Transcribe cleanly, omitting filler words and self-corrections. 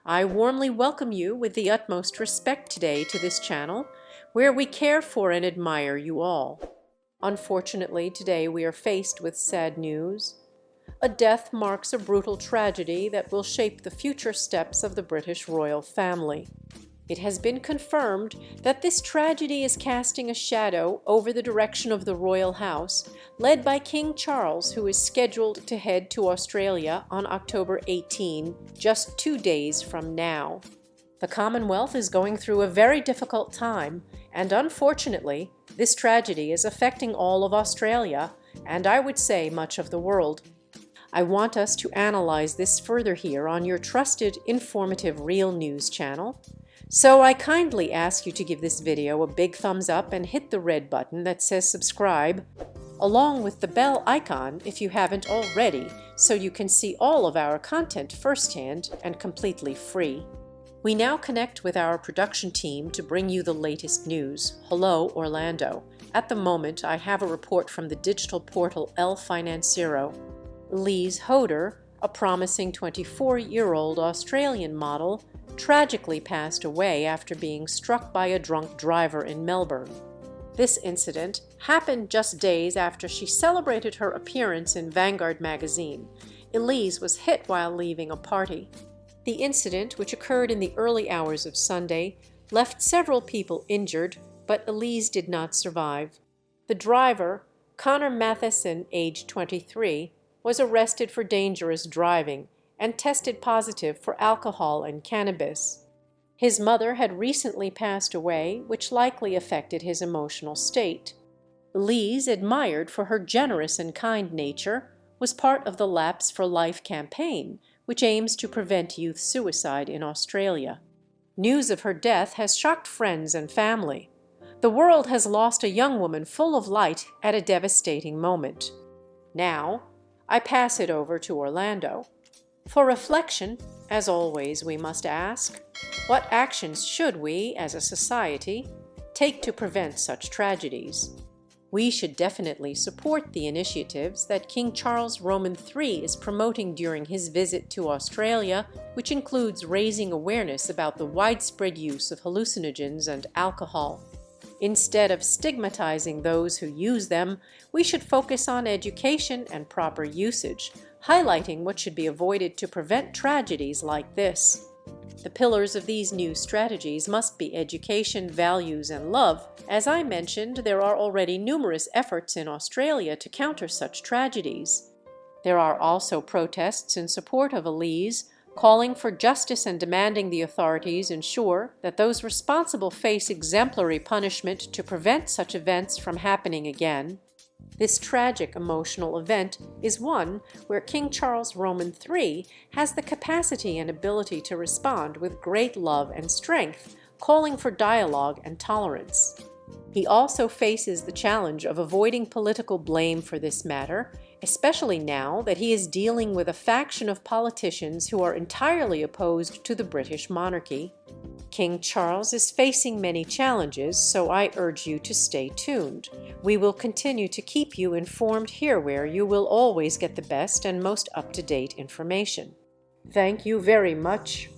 I warmly welcome you with the utmost respect today to this channel, where we care for and admire you all. Unfortunately, today we are faced with sad news. A death marks a brutal tragedy that will shape the future steps of the British royal family. It has been confirmed that this tragedy is casting a shadow over the direction of the royal house, led by King Charles, who is scheduled to head to Australia on October 18, just 2 days from now. The Commonwealth is going through a very difficult time, and unfortunately, this tragedy is affecting all of Australia, and I would say much of the world. I want us to analyze this further here on your trusted, informative Real News channel. So I kindly ask you to give this video a big thumbs up and hit the red button that says subscribe, along with the bell icon if you haven't already, so you can see all of our content firsthand and completely free. We now connect with our production team to bring you the latest news. Hello, Orlando. At the moment, I have a report from the digital portal El Financiero. Elise Hodder, a promising 24-year-old Australian model, tragically passed away after being struck by a drunk driver in Melbourne. This incident happened just days after she celebrated her appearance in Vanguard magazine. Elise was hit while leaving a party. The incident, which occurred in the early hours of Sunday, left several people injured, but Elise did not survive. The driver, Connor Matheson, aged 23, was arrested for dangerous driving and tested positive for alcohol and cannabis. His mother had recently passed away, which likely affected his emotional state. Elise, admired for her generous and kind nature, was part of the Lapse for Life campaign, which aims to prevent youth suicide in Australia. News of her death has shocked friends and family. The world has lost a young woman full of light at a devastating moment. Now, I pass it over to Orlando. For reflection, as always, we must ask, what actions should we, as a society, take to prevent such tragedies? We should definitely support the initiatives that King Charles Roman III is promoting during his visit to Australia, which includes raising awareness about the widespread use of hallucinogens and alcohol. Instead of stigmatizing those who use them, we should focus on education and proper usage, highlighting what should be avoided to prevent tragedies like this. The pillars of these new strategies must be education, values, and love. As I mentioned, there are already numerous efforts in Australia to counter such tragedies. There are also protests in support of Elise, calling for justice and demanding the authorities ensure that those responsible face exemplary punishment to prevent such events from happening again. This tragic emotional event is one where King Charles Roman III has the capacity and ability to respond with great love and strength, calling for dialogue and tolerance. He also faces the challenge of avoiding political blame for this matter, especially now that he is dealing with a faction of politicians who are entirely opposed to the British monarchy. King Charles is facing many challenges, so I urge you to stay tuned. We will continue to keep you informed here, where you will always get the best and most up-to-date information. Thank you very much.